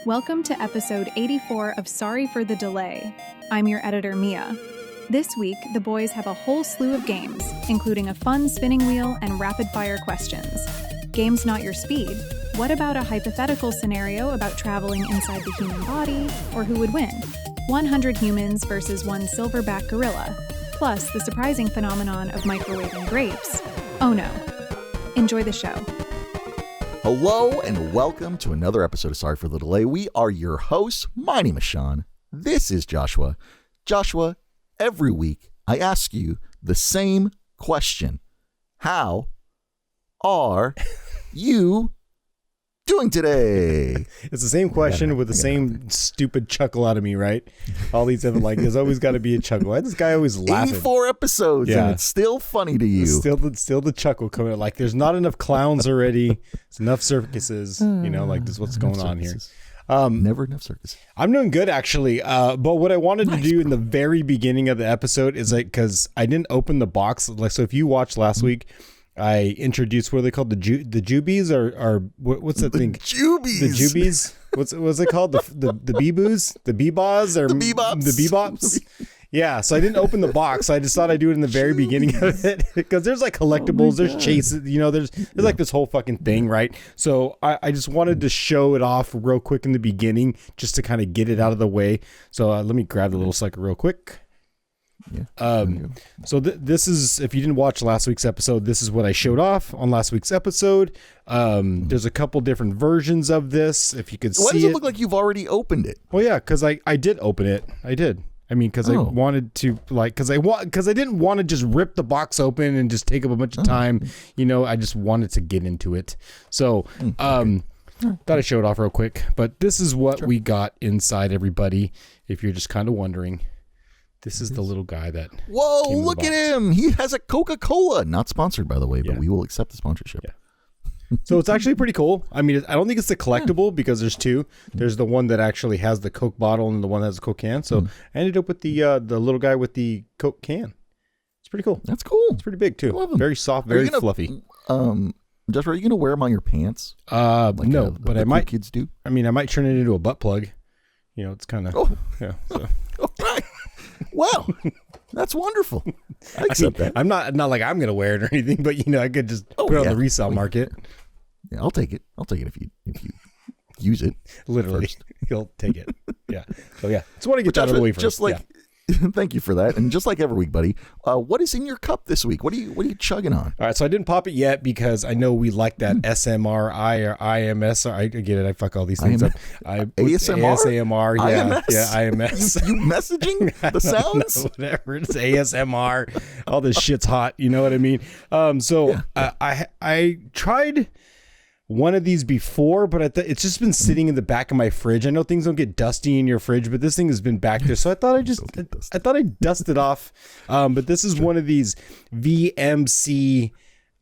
Welcome to episode 84 of Sorry for the Delay. I'm your editor, Mia. This week, the boys have a whole slew of games, including a fun spinning wheel and rapid-fire questions. Game's not your speed. What about a hypothetical scenario about traveling inside the human body, or who would win? 100 humans versus one silverback gorilla, plus the surprising phenomenon of microwaving grapes. Oh no. Enjoy the show. Hello and welcome to another episode of Sorry for the Delay. We are your hosts. My name is Sean. This is Joshua. Joshua, every week I ask you the same question. How are you doing today? It's the same question with the same stupid chuckle out of me, right? All these have there's always got to be a chuckle. Why is this guy always laughing? 84 episodes, and it's still funny to you. Still the chuckle coming out. Like there's not enough clowns already. It's enough circuses. Like this is what's going on here. Never enough circus. I'm doing good actually. But what I wanted to do in the very beginning of the episode is because I didn't open the box. So if you watched last week, I introduced what are they called, the Jubies or what's that thing? Jubies. The Jubies. What's it called? The Beeboos, the Beebos, or the Bebops. The Bebops. Yeah. So I didn't open the box. I just thought I'd do it in the very beginning of it because there's like collectibles, there's chases, there's like this whole fucking thing, right? So I just wanted to show it off real quick in the beginning just to kind of get it out of the way. So let me grab the little sucker real quick. Yeah. So this is, if you didn't watch last week's episode, this is what I showed off on last week's episode. There's a couple different versions of this. If you could see it. Why does it look like you've already opened it? Well, yeah, because I did open it. I did. I mean, because I wanted to, because I didn't want to just rip the box open and just take up a bunch of time. I just wanted to get into it. So, thought I'd show it off real quick. But this is what we got inside, everybody. If you're just kind of wondering. This is the little guy that. Whoa, look at him. He has a Coca-Cola. Not sponsored, by the way, but we will accept the sponsorship. Yeah. So it's actually pretty cool. I mean, I don't think it's the collectible because there's two. There's the one that actually has the Coke bottle and the one that has the Coke can. So I ended up with the little guy with the Coke can. It's pretty cool. That's cool. It's pretty big, too. Very soft, very fluffy. Joshua, are you going to wear them on your pants? No, but I might. Kids do. I mean, I might turn it into a butt plug. It's kind of. Yeah. So. All right. Wow, that's wonderful. I accept that. I'm not like I'm gonna wear it or anything, but I could just put it on the resale market. Yeah, I'll take it. I'll take it if you use it. Literally, he'll take it. Yeah. So yeah, just want to get that out of the way first. Just like, thank you for that. And just like every week, buddy, what is in your cup this week? What are you chugging on? All right, so I didn't pop it yet because I know we like that SMRI or IMS. I get it. I fuck all these things up. ASMR. Yeah, IMS? Yeah, IMS. You messaging the sounds? Whatever. It's ASMR. All this shit's hot. You know what I mean? I tried one of these before, but it's just been sitting in the back of my fridge. I know things don't get dusty in your fridge, but this thing has been back there. So I thought I'd dust it off. But this is one of these VMC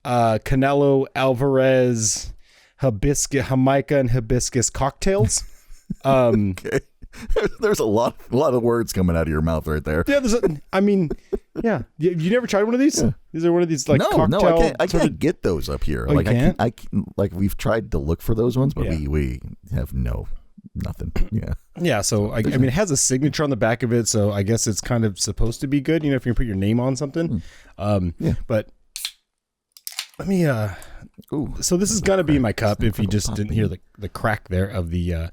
Canelo Alvarez Jamaica and hibiscus cocktails. Okay. There's a lot of words coming out of your mouth right there. Yeah, You never tried one of these? Yeah. These are one of these cocktail. No, I can't get those up here. Oh, you can't? We've tried to look for those ones, but we have nothing. Yeah. Yeah. So I mean, it has a signature on the back of it, so I guess it's kind of supposed to be good. If you put your name on something. But let me. So this is gonna be my cup. If you just didn't hear the crack there of the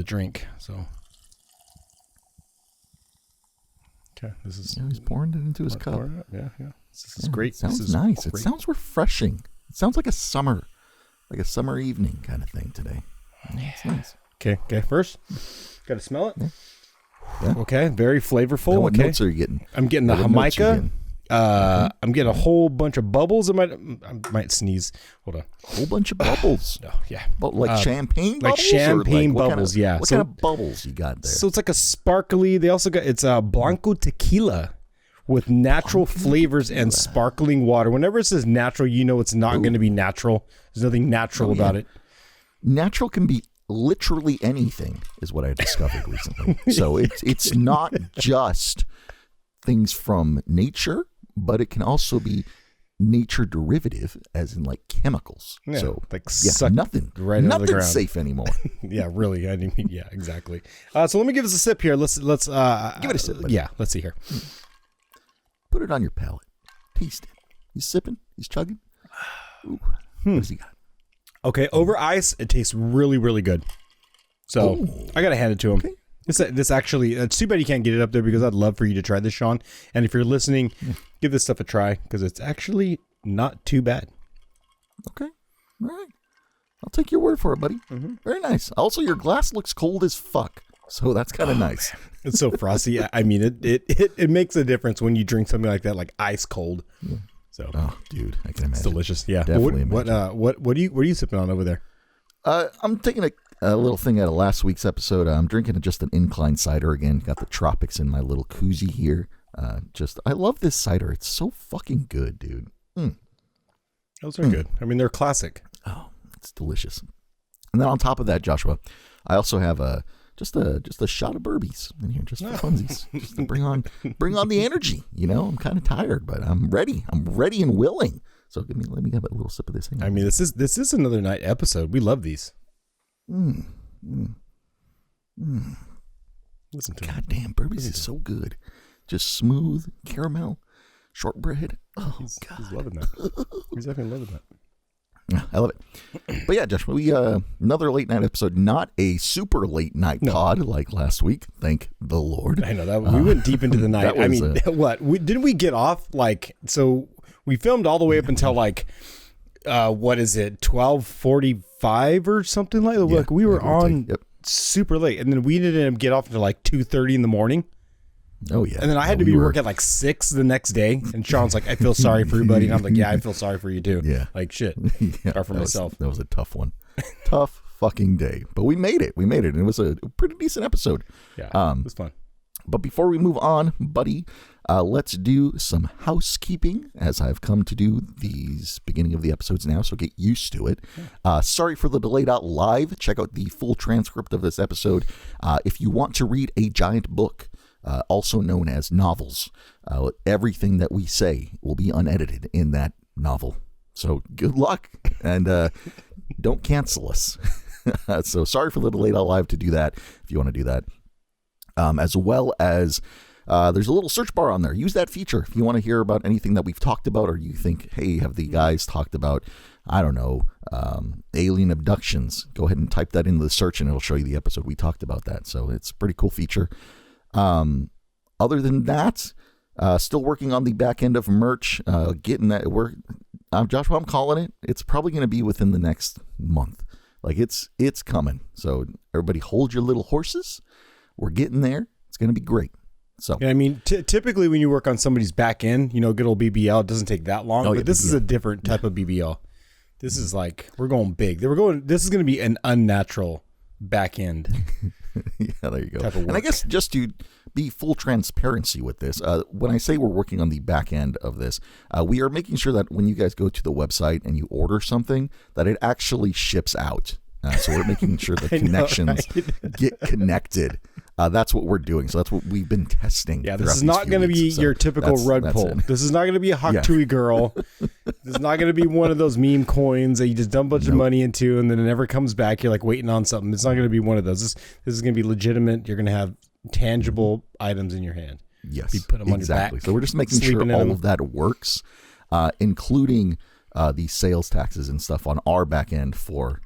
drink. So. Okay, this is. Yeah, he's pouring it into his cup. Yeah. This is great. Sounds nice. Great. It sounds refreshing. It sounds like a summer evening kind of thing today. Yeah. It's nice. Okay. First, got to smell it. Yeah. Okay, very flavorful. Now what notes are you getting? I'm getting the Jamaica. I'm getting a whole bunch of bubbles. I might sneeze. Hold on. A whole bunch of bubbles. No, yeah. But champagne bubbles? Like champagne bubbles, yeah. What kind of bubbles you got there? So it's like a sparkly. They also got, it's a Blanco tequila with natural flavors and sparkling water. Whenever it says natural, it's not going to be natural. There's nothing natural about it. Natural can be literally anything, is what I discovered recently. So it's not just things from nature, but it can also be nature derivative, as in like chemicals. Yeah, so like nothing, right out of the ground. Safe anymore. Yeah, really. I mean, yeah, exactly. So let me give us a sip here. Let's give it a sip. Buddy. Yeah, let's see here. Put it on your palate. Taste it. He's sipping. He's chugging. Ooh. What does he got? Okay, over ice, it tastes really, really good. So I gotta hand it to him. Okay. This actually, it's too bad you can't get it up there because I'd love for you to try this, Sean. And if you're listening, give this stuff a try because it's actually not too bad. Okay, all right. I'll take your word for it, buddy. Mm-hmm. Very nice. Also, your glass looks cold as fuck, so that's kind of nice. It's so frosty. I mean, it makes a difference when you drink something like that, like ice cold. Yeah. So, dude, I can imagine. It's delicious. Yeah. Definitely. What are you sipping on over there? I'm taking a little thing out of last week's episode. I'm drinking just an incline cider again. Got the tropics in my little koozie here. I love this cider. It's so fucking good, dude. Those are good. I mean, they're classic. Oh, it's delicious. And then on top of that, Joshua, I also have just a shot of Burbies in here, just for funsies, just to bring on the energy. You know, I'm kind of tired, but I'm ready. I'm ready and willing. So let me have a little sip of this thing. I mean, this is another night episode. We love these. Listen to goddamn Burbies is so good. Just smooth caramel, shortbread. Oh, he's loving that. He's definitely loving that. I love it. But yeah, Josh, we another late night episode, not a super late night pod like last week. Thank the Lord. I know that we went deep into the night. I mean, didn't we get off so we filmed all the way up until like what is it, 12:45 or something like that? Yeah, like we were on super late, and then we didn't get off until like 2:30 in the morning. Oh yeah, and then I had to be work at like 6 the next day. And Sean's like, "I feel sorry for everybody," and I'm like, "Yeah, I feel sorry for you too." Yeah, like shit. Apart from myself, that was a tough one, tough fucking day. But we made it. And it was a pretty decent episode. Yeah, it was fun. But before we move on, buddy, let's do some housekeeping, as I've come to do these beginning of the episodes now, so get used to it. Sorry for the delayed out live. Check out the full transcript of this episode. If you want to read a giant book, also known as novels, everything that we say will be unedited in that novel. So good luck, and don't cancel us. So sorry for the delayed out live to do that, if you want to do that. As well as there's a little search bar on there. Use that feature if you want to hear about anything that we've talked about, or you think, hey, have the guys talked about, I don't know, alien abductions? Go ahead and type that into the search and it'll show you the episode we talked about that. So it's a pretty cool feature. Other than that, still working on the back end of merch, getting that work. Joshua, I'm calling it. It's probably going to be within the next month. Like it's coming. So everybody hold your little horses. We're getting there. It's going to be great. So yeah, I mean, typically when you work on somebody's back end, good old BBL, it doesn't take that long. But this is a different type of BBL. This is like, we're going big. This is going to be an unnatural back end. Yeah, there you go. And I guess just to be full transparency with this, when I say we're working on the back end of this, we are making sure that when you guys go to the website and you order something, that it actually ships out. So we're making sure the connections get connected. That's what we're doing. So that's what we've been testing. Yeah, this is not going to be your typical rug pull. This is not going to be a Hawk Tui girl. This is not going to be one of those meme coins that you just dump a bunch of money into and then it never comes back. You're like waiting on something. It's not going to be one of those. This is going to be legitimate. You're going to have tangible items in your hand. Yes, you put them on your back. So we're just making sure all of that works, including the sales taxes and stuff on our back end for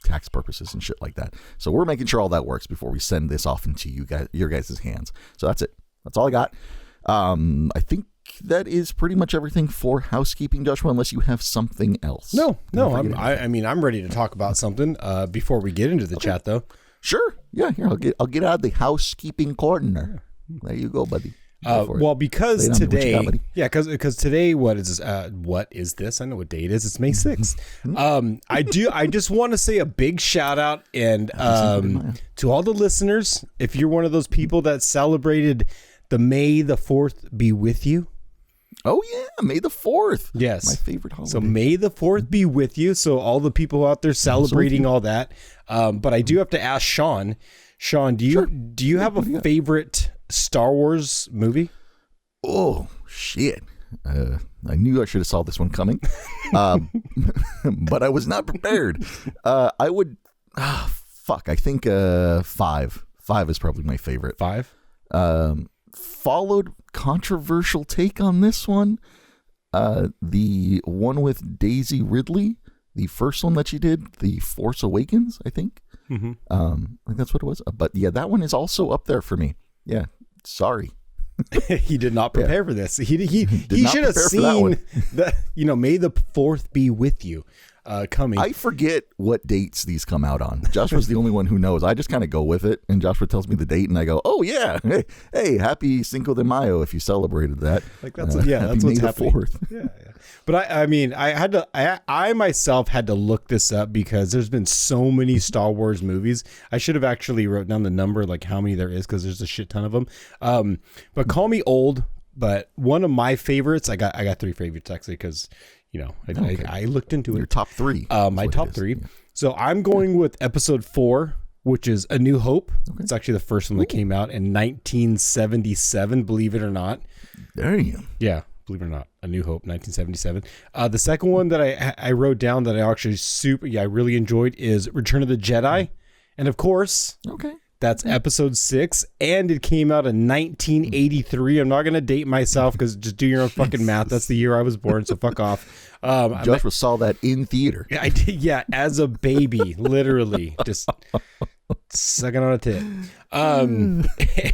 tax purposes and shit like that. So we're making sure all that works before we send this off into your guys' hands. So that's it. That's all I got. I think that is pretty much everything for housekeeping, Joshua, unless you have something else. No. I'm ready to talk about something before we get into the chat, though. Sure. Yeah. Here, I'll get out of the housekeeping corner. There you go, buddy. Well, because today, because today, what is this? I know what day it is. It's May 6th. I just want to say a big shout out and to all the listeners. If you're one of those people that celebrated the May the 4th be with you. Oh yeah, May the 4th. Yes, my favorite holiday. So May the 4th be with you. So all the people out there celebrating all that. But I do have to ask Sean. Sean, do you have a favorite Star Wars movie? Oh shit! I knew I should have saw this one coming, but I was not prepared. I would, I think 5. 5 is probably my favorite. 5? Followed controversial take on this one. The one with Daisy Ridley, the first one that she did, The Force Awakens, I think. Mm-hmm. I think that's what it was. But yeah, that one is also up there for me. Yeah, sorry. He did not prepare for this. He should have seen that. May the 4th be with you. Coming. I forget what dates these come out on. Joshua's the only one who knows. I just kind of go with it, and Joshua tells me the date, and I go, "Oh yeah, hey, happy Cinco de Mayo if you celebrated that." Like that's that's what's happening. 4th. Yeah. But I myself had to look this up because there's been so many Star Wars movies. I should have actually wrote down the number, like how many there is, because there's a shit ton of them. But call me old, but one of my favorites, I got 3 favorites actually, because I looked into it. Your top 3. My top 3. Yeah. So I'm going with episode 4, which is A New Hope. Okay. It's actually the first one that came out in 1977, believe it or not. Damn. Yeah, believe it or not. A New Hope, 1977. The second one that I wrote down that I actually I really enjoyed is Return of the Jedi. And of course, that's episode 6, and it came out in 1983. I'm not going to date myself because just do your own fucking math. That's the year I was born, so fuck off. Joshua saw that in theater. I did, yeah, as a baby, literally, just sucking on a tit.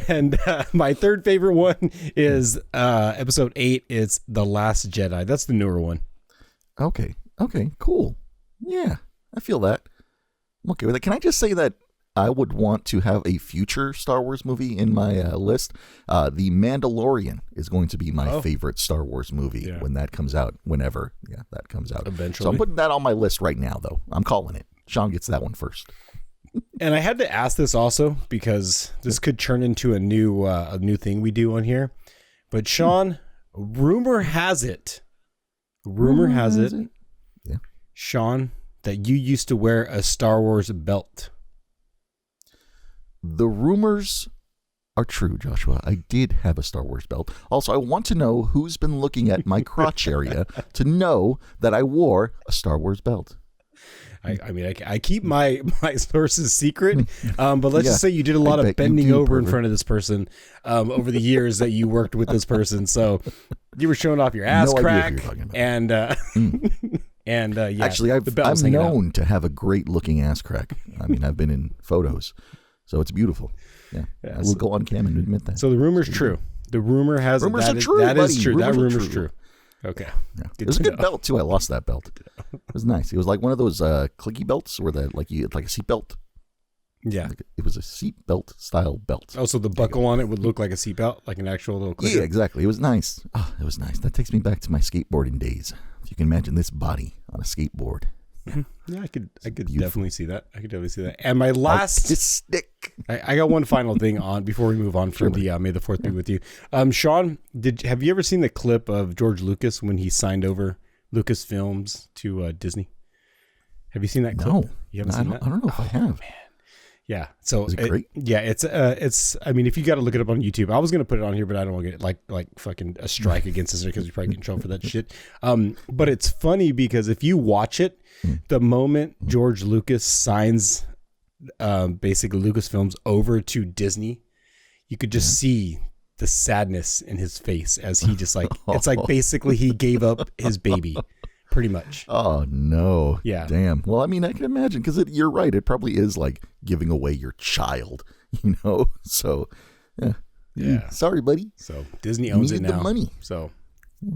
And my third favorite one is episode 8. It's The Last Jedi. That's the newer one. Okay, cool. Yeah, I feel that. I'm okay with that. Can I just say that I would want to have a future Star Wars movie in my list. The Mandalorian is going to be my favorite Star Wars movie when that comes out, whenever that comes out. Eventually. So I'm putting that on my list right now, though. I'm calling it. Sean gets that one first. And I had to ask this also because this could turn into a new thing we do on here. But Sean, rumor has it, yeah, Sean, that you used to wear a Star Wars belt. The rumors are true, Joshua. I did have a Star Wars belt. Also, I want to know who's been looking at my crotch area to know that I wore a Star Wars belt. I keep my sources secret, but let's just say you did a lot of bending over in front of this person over the years that you worked with this person. So you were showing off your ass crack, and actually, I'm known to have a great looking ass crack. I mean, I've been in photos. So it's beautiful. Yeah. I will go on cam and admit that. So the rumor's true. The rumor has rumors that are true. That buddy. is true. Rumors that rumor's true. Okay. Yeah. It was a good belt too. I lost that belt. It was nice. It was like one of those clicky belts where like a seat belt. Yeah. It was a seat belt style belt. Oh, so the buckle on it would look like a seat belt, like an actual little clicker? Yeah, exactly. It was nice. Oh, it was nice. That takes me back to my skateboarding days. If you can imagine this body on a skateboard. Yeah, I could definitely see that. And my last stick. I got one final thing on before we move on from the May the 4th be with you. Sean, have you ever seen the clip of George Lucas when he signed over Lucasfilms to Disney? Have you seen that clip? No, you haven't seen that? I don't know if I have. Man. Yeah. So is it great? Yeah, it's. I mean, if you got to look it up on YouTube, I was gonna put it on here, but I don't want to get like fucking a strike against us because we probably get in trouble for that shit. But it's funny because if you watch it, the moment George Lucas signs, basically Lucasfilms over to Disney, you could just see the sadness in his face as he just like it's like basically he gave up his baby. Pretty much. Oh, no. Yeah. Damn. Well, I mean, I can imagine because you're right. It probably is like giving away your child, So, yeah. Sorry, buddy. So Disney owns it now. The money. So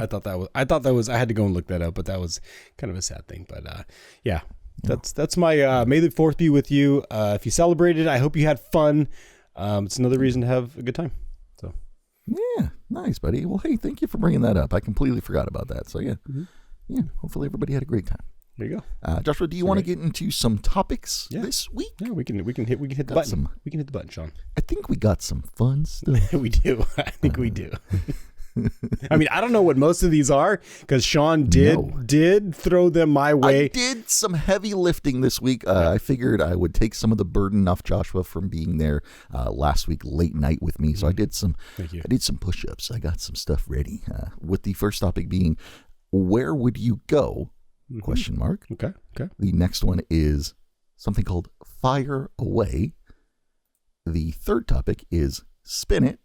I thought that was. I had to go and look that up, but that was kind of a sad thing. But that's my May the 4th be with you. If you celebrated, I hope you had fun. It's another reason to have a good time. So yeah, nice, buddy. Well, hey, thank you for bringing that up. I completely forgot about that. So yeah. Mm-hmm. Yeah, hopefully everybody had a great time. There you go. Joshua, do you want to get into some topics this week? Yeah, we can hit the button. We can hit the button, Sean. I think we got some fun stuff. We do. I think we do. I mean, I don't know what most of these are because Sean did throw them my way. I did some heavy lifting this week. I figured I would take some of the burden off Joshua from being there last week late night with me. So I did some push-ups. I got some stuff ready. With the first topic being, where would you go? Question mark. Okay. The next one is something called fire away. The third topic is spin it.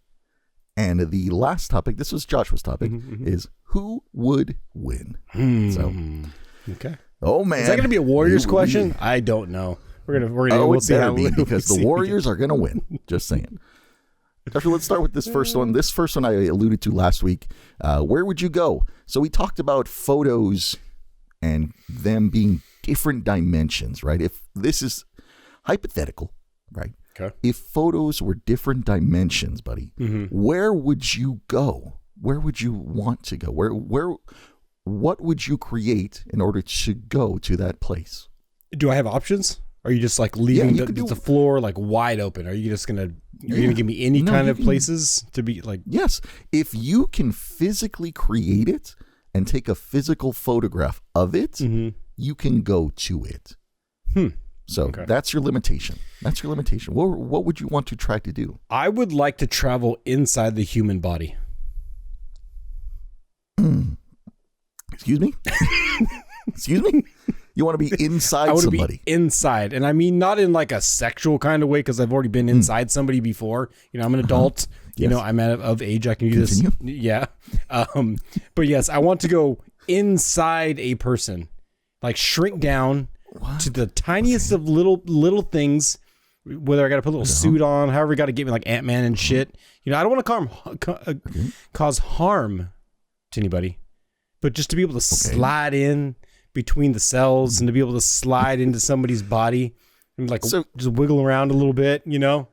And the last topic, this was Joshua's topic, is who would win? Okay. Oh man, is that going to be a Warriors question? I don't know. We'll see how because the Warriors are going to win. Just saying. Joshua, let's start with this first one. This first one I alluded to last week. Where would you go? So we talked about photos and them being different dimensions, right? If this is hypothetical, right? Okay. If photos were different dimensions, buddy, where would you go? Where would you want to go? What would you create in order to go to that place? Do I have options? Are you just like leaving the floor like wide open? Are you just gonna give me any kind of places to be like? Yes, if you can physically create it and take a physical photograph of it, you can go to it. So that's your limitation. What would you want to try to do? I would like to travel inside the human body. Excuse me? Excuse me? You want to be inside somebody? I want to be inside. And I mean, not in like a sexual kind of way, because I've already been inside somebody before. You know, I'm an adult. You know, I'm of age. I can do this. Yeah. But yes, I want to go inside a person. Like shrink down to the tiniest of little things, whether I got to put a little suit on, however, got to get me like Ant-Man and shit. You know, I don't want to cause harm to anybody, but just to be able to slide in between the cells and to be able to slide into somebody's body and like just wiggle around a little bit, you know.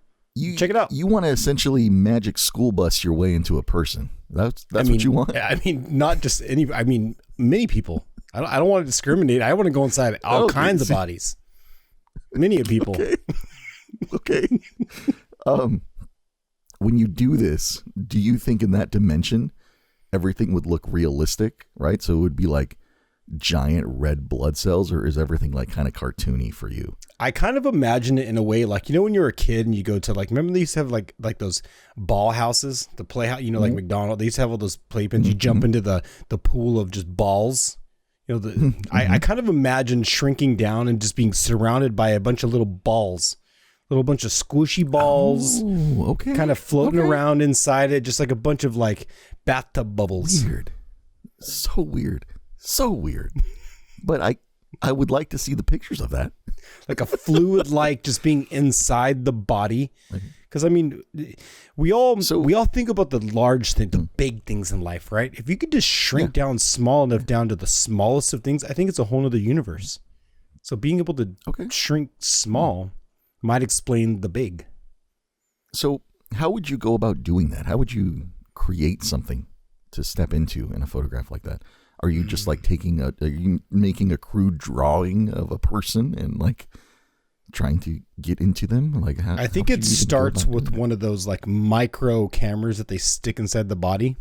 Check it out. You want to essentially magic school bus your way into a person. That's what you want? I mean, not just any. I mean, many people. I don't want to discriminate. I want to go inside all kinds of bodies. Many of people. Okay. When you do this, do you think in that dimension, everything would look realistic, right? So it would be like giant red blood cells, or is everything like kind of cartoony for you? I kind of imagine it in a way like, you know, when you're a kid and you go to like, remember they used to have like those ball houses, the playhouse, you know, like McDonald's, they used to have all those playpens. You jump into the pool of just balls. You know, I kind of imagine shrinking down and just being surrounded by a bunch of little balls, little bunch of squishy balls, kind of floating around inside it, just like a bunch of like bathtub bubbles. Weird. So weird. But I would like to see the pictures of that. Like a fluid, like just being inside the body. Because I mean, we all think about the large thing, the big things in life, right? If you could just shrink down small enough down to the smallest of things, I think it's a whole other universe. So being able to shrink small might explain the big. So how would you go about doing that? How would you create something to step into in a photograph like that? Are you just like are you making a crude drawing of a person and like trying to get into them? Like I think it starts with one of those like micro cameras that they stick inside the body.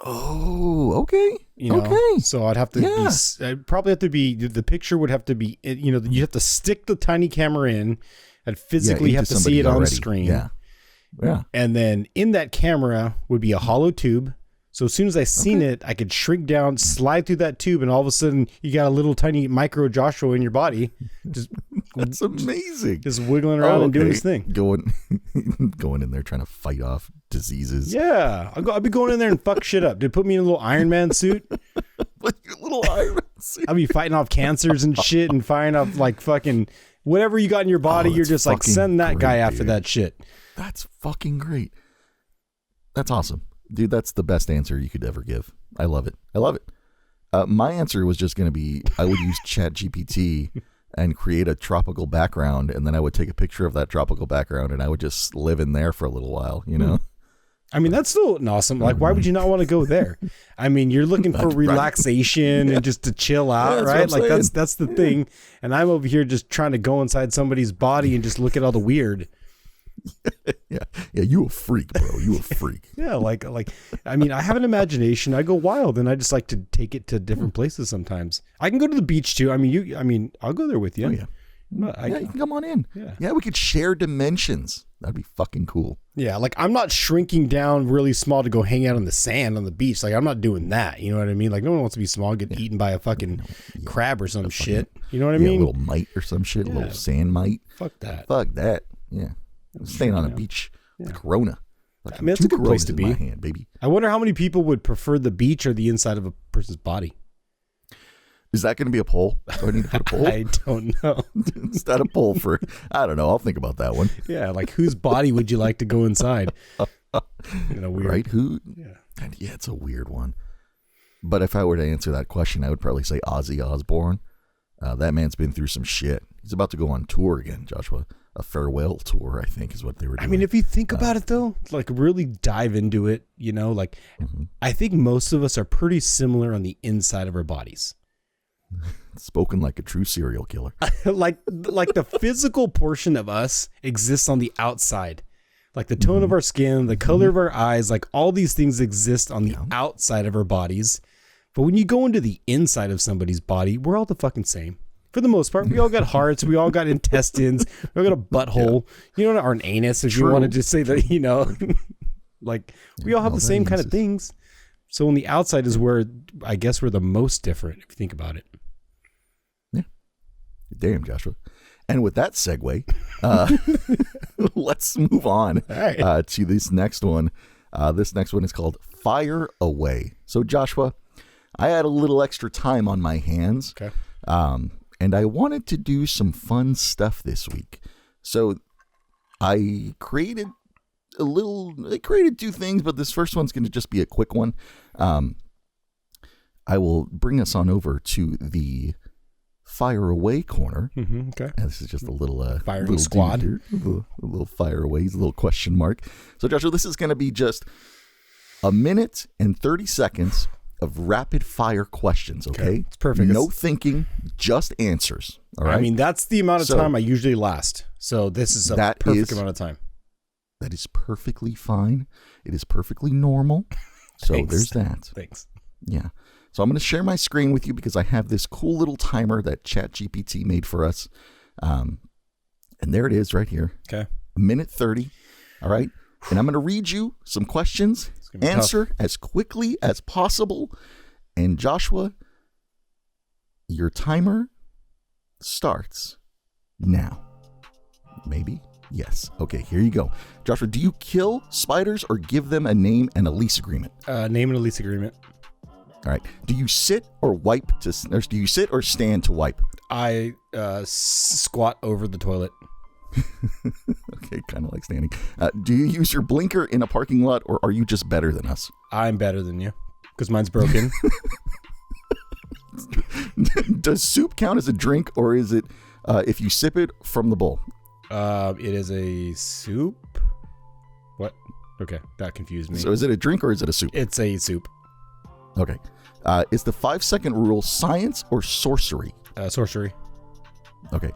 Oh, okay. You know, so I'd have to I'd probably have to be, the picture would have to be, you know, you have to stick the tiny camera in and physically have to see it on screen. Yeah. And then in that camera would be a hollow tube. So as soon as I seen it, I could shrink down, slide through that tube, and all of a sudden you got a little tiny micro Joshua in your body. That's amazing. Just wiggling around and doing his thing. Going in there trying to fight off diseases. Yeah. I'll be going in there and fuck shit up. Dude, put me in a little Iron Man suit. Like your little Iron Man suit. I'll be fighting off cancers and shit and firing off like fucking whatever you got in your body. You're just like, send that guy after that shit. That's fucking great. That's awesome. Dude, that's the best answer you could ever give. I love it. My answer was just going to be, I would use ChatGPT and create a tropical background, and then I would take a picture of that tropical background, and I would just live in there for a little while, you know? I mean, that's still awesome. Like, why would you not want to go there? I mean, you're looking for relaxation and just to chill out, right? Like, that's the thing. And I'm over here just trying to go inside somebody's body and just look at all the weird. Yeah, you a freak, bro. You a freak. Yeah, like I mean, I have an imagination. I go wild, and I just like to take it to different places sometimes. I can go to the beach too. I mean, I'll go there with you. Oh, yeah. You can come on in. Yeah, we could share dimensions. That'd be fucking cool. Yeah, like I'm not shrinking down really small to go hang out on the sand on the beach. Like I'm not doing that. You know what I mean? Like no one wants to be small, get eaten by a fucking crab or some shit. You know what I mean? A little mite or some shit, a little sand mite. Fuck that. Yeah. Staying on a beach, the Corona. I mean, that's a good place to be. My hand, baby. I wonder how many people would prefer the beach or the inside of a person's body. Is that going to be a poll? Do I need to put a poll? I don't know. Is that a poll for? I don't know. I'll think about that one. Yeah, like whose body would you like to go inside? Weird. Right? Who? Yeah, it's a weird one. But if I were to answer that question, I would probably say Ozzy Osbourne. That man's been through some shit. He's about to go on tour again, Joshua. A farewell tour, I think, is what they were doing. I mean, if you think about it, though, like really dive into it, you know, like I think most of us are pretty similar on the inside of our bodies. Spoken like a true serial killer. like the physical portion of us exists on the outside. Like the tone of our skin, the color of our eyes, like all these things exist on the outside of our bodies. But when you go into the inside of somebody's body, we're all the fucking same. For the most part, we all got hearts, we all got intestines, we all got a butthole, you know, or an anus, if you want to just say that, you know, like we all have the same kind of things. So on the outside is where I guess we're the most different, if you think about it. Yeah. Damn, Joshua. And with that segue, let's move on to this next one. This next one is called Fire Away. So Joshua, I had a little extra time on my hands. Okay. And I wanted to do some fun stuff this week. So I created two things, but this first one's going to just be a quick one. I will bring us on over to the Fire Away corner. Okay. And this is just a little firing little squad. Here, a little fire away, a little question mark. So Joshua, this is going to be just a minute and 30 seconds of rapid fire questions, okay? It's perfect. No thinking, just answers, all right? I mean, that's the amount of time I usually last. So this is a perfect amount of time. That is perfectly fine. It is perfectly normal. So there's that. Thanks. Yeah. So I'm going to share my screen with you because I have this cool little timer that ChatGPT made for us. And there it is right here. Okay. A minute 30. All right. And I'm going to read you some questions. Answer as quickly as possible. And Joshua, your timer starts now. Maybe? Yes. Okay, here you go. Joshua, do you kill spiders or give them a name and a lease agreement? Name and a lease agreement. All right. Do you sit or do you sit or stand to wipe? I squat over the toilet. Okay, kind of like standing. Do you use your blinker in a parking lot, or are you just better than us? I'm better than you because mine's broken. Does soup count as a drink, or is it if you sip it from the bowl? It is a soup. What? Okay, that confused me. So is it a drink or is it a soup? It's a soup. Okay. Is the 5-second rule science or sorcery? Sorcery. Okay.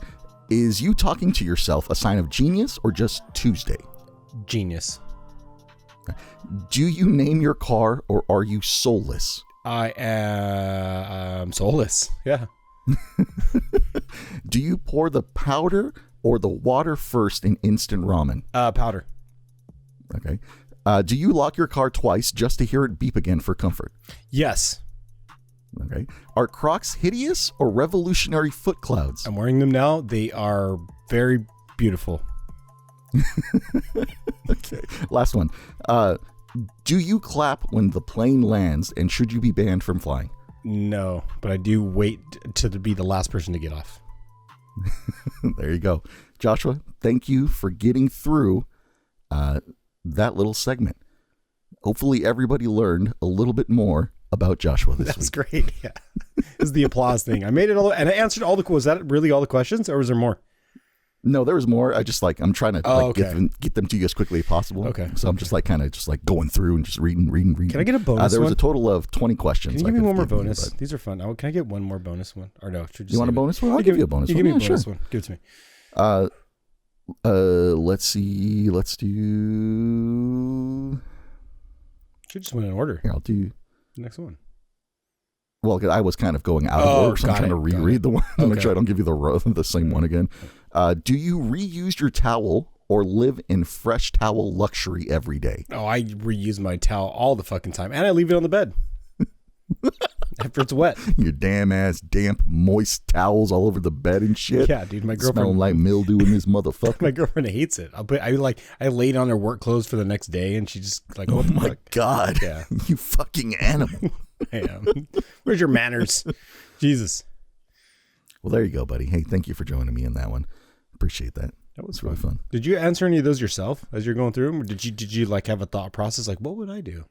Is you talking to yourself a sign of genius or just Tuesday? Genius. Do you name your car or are you soulless? I am soulless. Yeah. Do you pour the powder or the water first in instant ramen? Powder. Okay. Do you lock your car twice just to hear it beep again for comfort? Yes. Okay. Are Crocs hideous or revolutionary foot clouds? I'm wearing them now. They are very beautiful. Okay. Last one. Do you clap when the plane lands, and should you be banned from flying? No, but I do wait to be the last person to get off. There you go. Joshua, thank you for getting through that little segment. Hopefully everybody learned a little bit more about Joshua this week. That's great. Yeah. This is the applause thing. I made it all, and I answered all the, was that really all the questions or was there more? No, there was more. I'm trying to get them to you as quickly as possible. Okay. So I'm just going through and just reading. Can I get a bonus There was one? a total of 20 questions. Can you give me one more bonus? These are fun. Can I get one more bonus one? Or no? You want a bonus one? I'll give you a bonus one. Give me a bonus one. Give it to me. Let's see. Let's do. Should just went in order. Here, I'll do the next one. Well, I was kind of going out of order, so I'm trying to reread the one to make sure I don't give you the same one again. Do you reuse your towel or live in fresh towel luxury every day? Oh, I reuse my towel all the fucking time, and I leave it on the bed after it's wet. Your damn ass, damp, moist towels all over the bed and shit. Yeah, dude, my girlfriend smelling like mildew in this motherfucker. My girlfriend hates it. I laid on her work clothes for the next day, and she just like, oh my fuck? God, yeah, you fucking animal. I am. Where's your manners? Jesus. Well, there you go, buddy. Hey, thank you for joining me in that one. Appreciate that. That was really fun. Did you answer any of those yourself as you're going through them, or did you like have a thought process like, what would I do?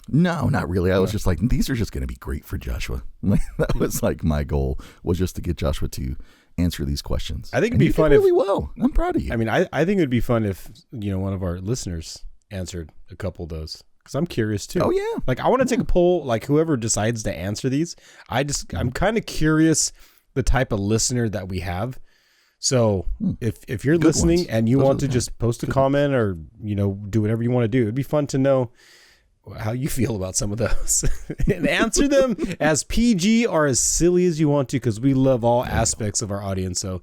No, not really. I was just like, these are just going to be great for Joshua. That was like my goal, was just to get Joshua to answer these questions. I think it'd be fun really well. I'm proud of you. I mean, I think it'd be fun if one of our listeners answered a couple of those, because I'm curious too. Oh yeah. Like I want to take a poll. Like whoever decides to answer these, I'm kind of curious the type of listener that we have. So if you're listening and you want to just post a comment or do whatever you want to do, it'd be fun to know how you feel about some of those and answer them as PG or as silly as you want to, because we love all aspects of our audience. So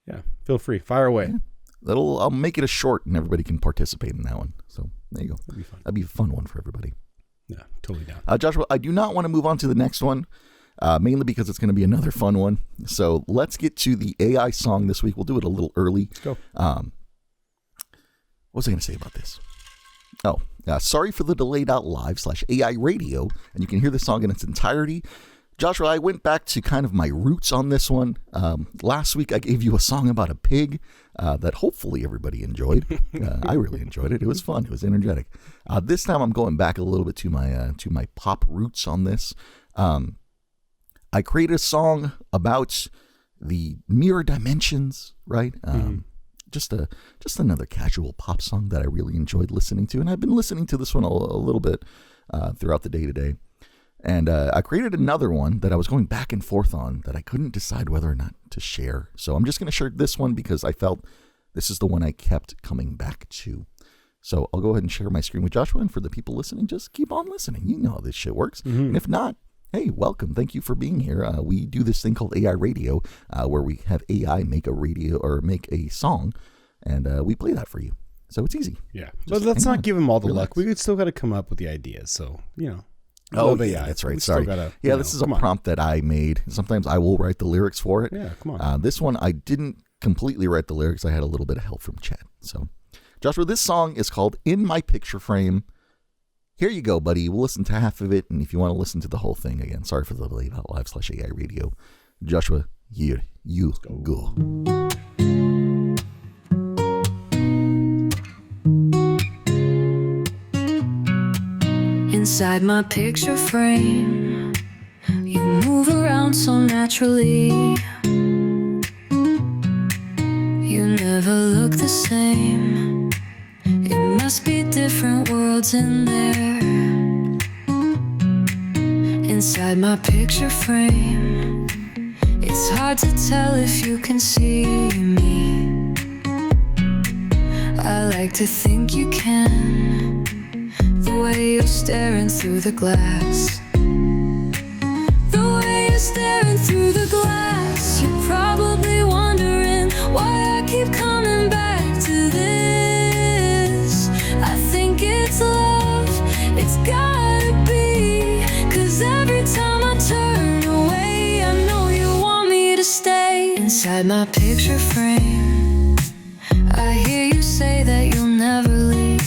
yeah, feel free, fire away. Yeah. I'll make it a short and everybody can participate in that one. So there you go. That'd be fun. That'd be a fun one for everybody. Yeah, totally down. Joshua, I do not want to move on to the next one. Mainly because it's going to be another fun one. So let's get to the AI song this week. We'll do it a little early. Let's go. What was I going to say about this? Oh, sorry for the delay. Live/AI radio. And you can hear the song in its entirety. Joshua, I went back to kind of my roots on this one. Last week, I gave you a song about a pig that hopefully everybody enjoyed. I really enjoyed it. It was fun. It was energetic. This time, I'm going back a little bit to my pop roots on this. I created a song about the mirror dimensions, right? Just another casual pop song that I really enjoyed listening to. And I've been listening to this one a little bit throughout the day today. And I created another one that I was going back and forth on that I couldn't decide whether or not to share. So I'm just going to share this one because I felt this is the one I kept coming back to. So I'll go ahead and share my screen with Joshua. And for the people listening, just keep on listening. You know how this shit works. And if not, hey, welcome. Thank you for being here. We do this thing called AI radio, where we have AI make a radio or make a song, and we play that for you. So it's easy. Yeah, but let's not give them all the luck. We still got to come up with the ideas. So Oh yeah, that's right. Sorry. This is a prompt that I made. Sometimes I will write the lyrics for it. Yeah, come on. This one I didn't completely write the lyrics. I had a little bit of help from Chad. So, Joshua, this song is called "In My Picture Frame." Here you go, buddy. We'll listen to half of it, and if you want to listen to the whole thing again, sorry for the delay. Live/AI radio. Joshua, here you go. Inside my picture frame, you move around so naturally. You never look the same. It must be different worlds in there. Inside my picture frame, it's hard to tell if you can see me. I like to think you can. The way you're staring through the glass. The way you're staring through the glass. You're probably wondering why I keep coming back to this. I think it's love, it's gotta be. 'Cause every time I turn away, I know you want me to stay. Inside my picture frame, I hear you say that you'll never leave.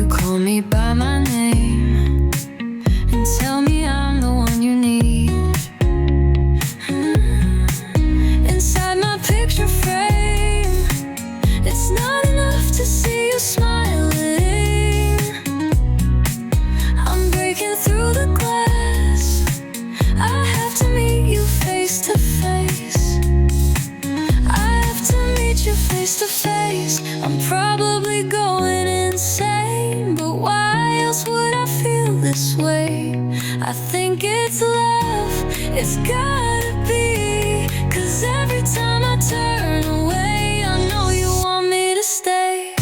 Call me by my name and tell me I'm the one you need. Inside my picture frame, it's not enough to see you smiling. I'm breaking through the glass. I have to meet you face to face. I have to meet you face to face. I'm probably going insane, but why else would I feel this way? I think it's love, it's gotta be. 'Cause every time turn away. I know you want me to stay.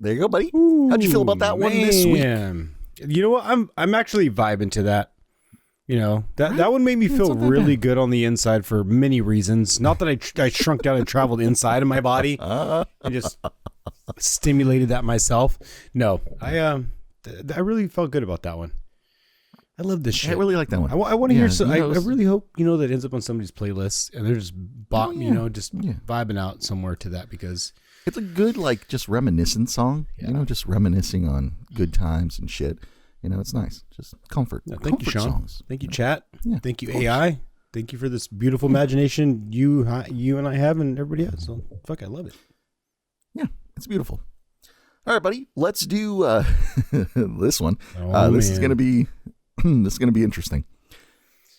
There you go, buddy. How'd you feel about that one this week? You know what? I'm actually vibing to that. You know, that one made me feel really good on the inside for many reasons. Not that I shrunk down and traveled inside of my body and just stimulated that myself. No, I really felt good about that one. I love this shit. I really like that one. I want to hear. I really hope that ends up on somebody's playlist and they're just vibing out somewhere to that, because it's a good, like, just reminiscent song. Yeah. Just reminiscing on good times and shit. It's nice. Just comfort. Thank comfort you, Sean. Songs. Thank you, chat. Yeah, thank you, AI. Thank you for this beautiful imagination you and I have and everybody has. So, fuck, I love it. Yeah, it's beautiful. All right, buddy. Let's do this one. This is gonna be interesting.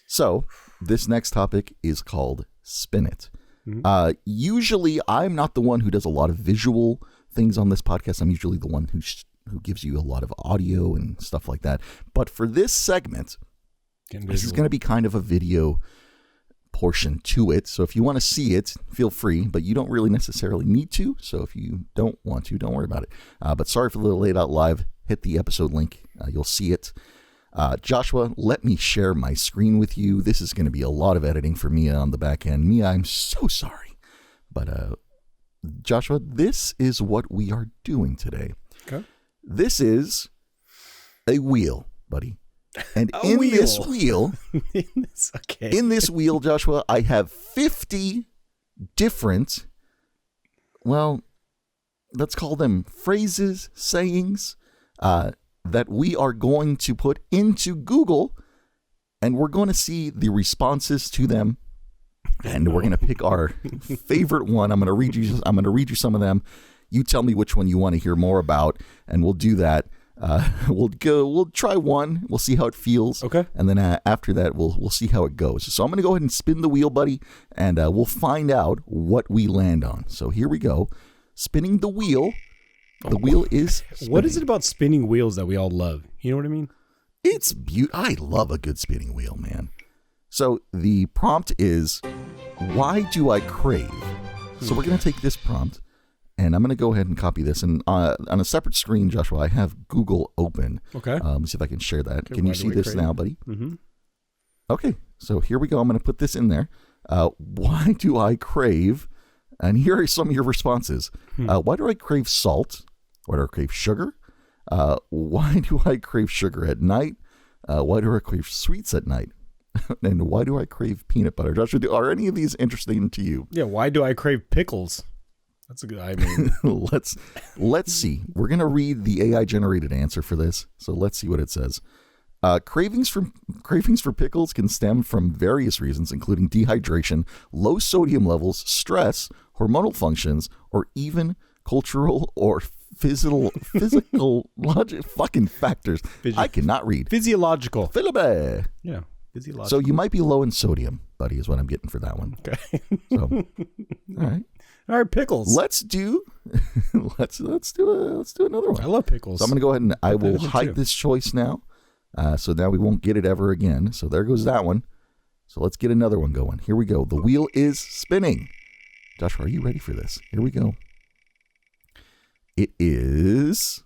So, this next topic is called Spin It. Mm-hmm. Usually, I'm not the one who does a lot of visual things on this podcast. I'm usually the one who gives you a lot of audio and stuff like that. But for this segment, this is going to be kind of a video portion to it. So if you want to see it, feel free, but you don't really necessarily need to. So if you don't want to, don't worry about it. But sorry for the little late out live. Hit the episode link. You'll see it. Joshua, let me share my screen with you. This is going to be a lot of editing for Mia on the back end. Mia, I'm so sorry. But Joshua, this is what we are doing today. Okay. This is a wheel, buddy. And in this wheel, Joshua, I have 50 different, let's call them phrases, sayings, that we are going to put into Google, and we're going to see the responses to them, and we're going to pick our favorite one. I'm going to read you some of them. You tell me which one you want to hear more about, and we'll do that. We'll try one. We'll see how it feels. Okay. And then after that, we'll see how it goes. So I'm going to go ahead and spin the wheel, buddy, and we'll find out what we land on. So here we go. Spinning the wheel. The wheel is spinning. What is it about spinning wheels that we all love? You know what I mean? It's beautiful. I love a good spinning wheel, man. So the prompt is, why do I crave? So we're going to take this prompt, and I'm going to go ahead and copy this. And on a separate screen, Joshua, I have Google open. Okay. Let me see if I can share that. Okay, can you see this now, buddy? Mm-hmm. Okay. So here we go. I'm going to put this in there. Why do I crave? And here are some of your responses. Why do I crave salt? Why do I crave sugar? Why do I crave sugar at night? Why do I crave sweets at night? And why do I crave peanut butter? Joshua, are any of these interesting to you? Yeah, why do I crave pickles? That's a good idea. Let's see. We're going to read the AI generated answer for this. So let's see what it says. Cravings for pickles can stem from various reasons, including dehydration, low sodium levels, stress, hormonal functions, or even cultural or physical logic fucking factors. I cannot read. Physiological. Philippe. Yeah. Physiological. So you might be low in sodium, buddy, is what I'm getting for that one. Okay. So, all right, pickles. Let's do another one. I love pickles. So I'm going to go ahead and I will hide this choice now. So now we won't get it ever again. So there goes that one. So let's get another one going. Here we go. The wheel is spinning. Joshua, are you ready for this? Here we go. It is.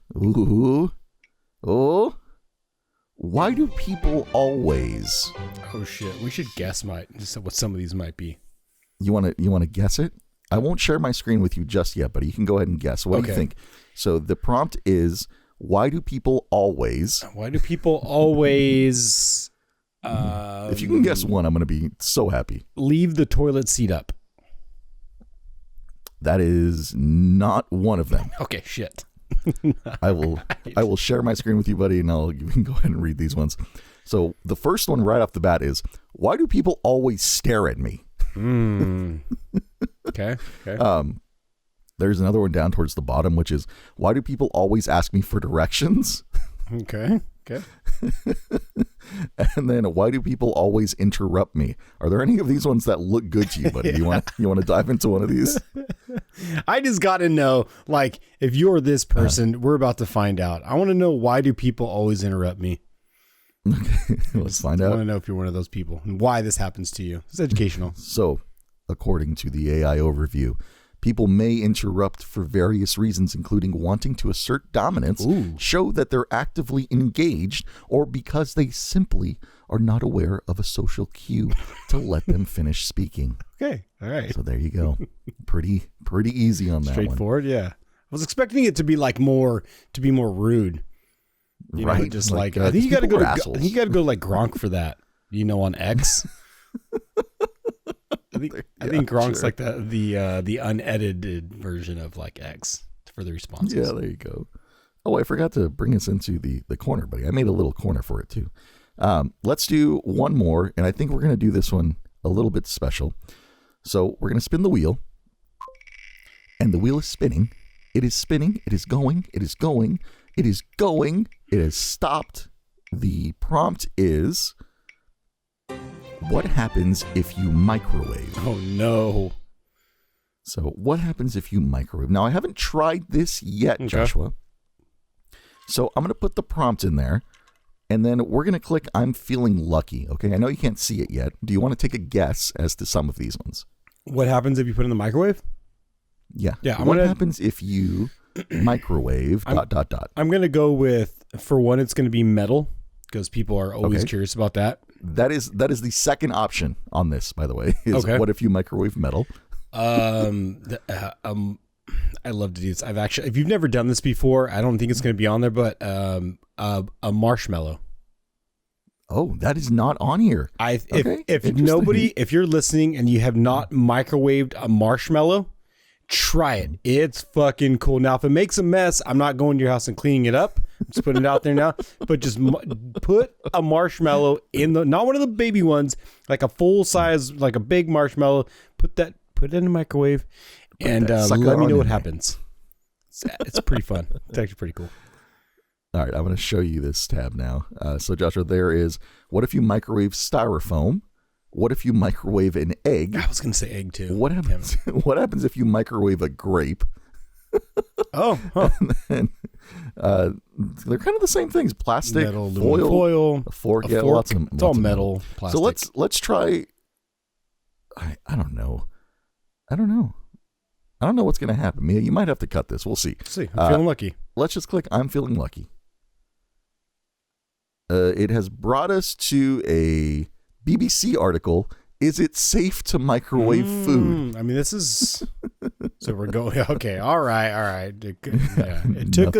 Why do people always? Oh shit! We should guess what some of these might be. You want to guess it? I won't share my screen with you just yet, but you can go ahead and guess. What do you think? So the prompt is, why do people always? Why do people always? If you can guess one, I'm going to be so happy. Leave the toilet seat up. That is not one of them. Okay, shit. I will share my screen with you, buddy, and you can go ahead and read these ones. So the first one right off the bat is, why do people always stare at me? Okay. There's another one down towards the bottom, which is, why do people always ask me for directions? Okay. And then, why do people always interrupt me? Are there any of these ones that look good to you, buddy? You want to dive into one of these? I just got to know, like, if you're this person, we're about to find out. I want to know, why do people always interrupt me? Okay, let's find out. I want to know if you're one of those people and why this happens to you. It's educational. So, according to the AI overview, people may interrupt for various reasons, including wanting to assert dominance, show that they're actively engaged, or because they simply are not aware of a social cue to let them finish speaking. Okay. All right. So there you go. Pretty easy on that one. Straightforward. Yeah. I was expecting it to be more rude. You know, Right. just like I think you got to go to assholes. you got to go like Gronk for that. You know, on X. I think Gronk's sure. like the unedited version of like X for the responses. Yeah, there you go. Oh, I forgot to bring us into the corner, buddy. I made a little corner for it too. Let's do one more, and I think we're going to do this one a little bit special. So we're going to spin the wheel, and the wheel is spinning. It is spinning. It is going. It is going. It is going. It has stopped. The prompt is, what happens if you microwave? Oh no. So what happens if you microwave? Now, I haven't tried this yet, Okay. Joshua. So I'm going to put the prompt in there, and then we're going to click I'm feeling lucky. Okay, I know you can't see it yet. Do you want to take a guess as to some of these ones? What happens if you put it in the microwave? Yeah. Yeah, What happens if you microwave ... I'm gonna go with, for one, it's gonna be metal, because people are always Okay. curious about that. That is the second option on this, by the way, is Okay. what if you microwave metal? I love to do this. If you've never done this before, I don't think it's gonna be on there, but a marshmallow. Oh, that is not on here. Okay, If you're listening and you have not microwaved a marshmallow, try it. It's fucking cool. Now, if it makes a mess, I'm not going to your house and cleaning it up. I'm just putting it out there now. But just put a marshmallow in not one of the baby ones, like a full size, like a big marshmallow. Put it in the microwave, and let me know what happens. It's pretty fun. It's actually pretty cool. All right, I'm going to show you this tab now. So, Joshua, there is, what if you microwave styrofoam? What if you microwave an egg? I was going to say egg too. What happens? What happens if you microwave a grape? Oh, huh. And, they're kind of the same things: plastic, Metal, aluminum foil, a fork. a Yeah, fork. lots of It's all of metal, plastic. So let's try. I don't know. I don't know what's going to happen. Mia, you might have to cut this. We'll see. See, I'm feeling lucky. Let's just click I'm feeling lucky. It has brought us to a BBC article. Is it safe to microwave food? I mean, this is so we're going. Okay, all right. It took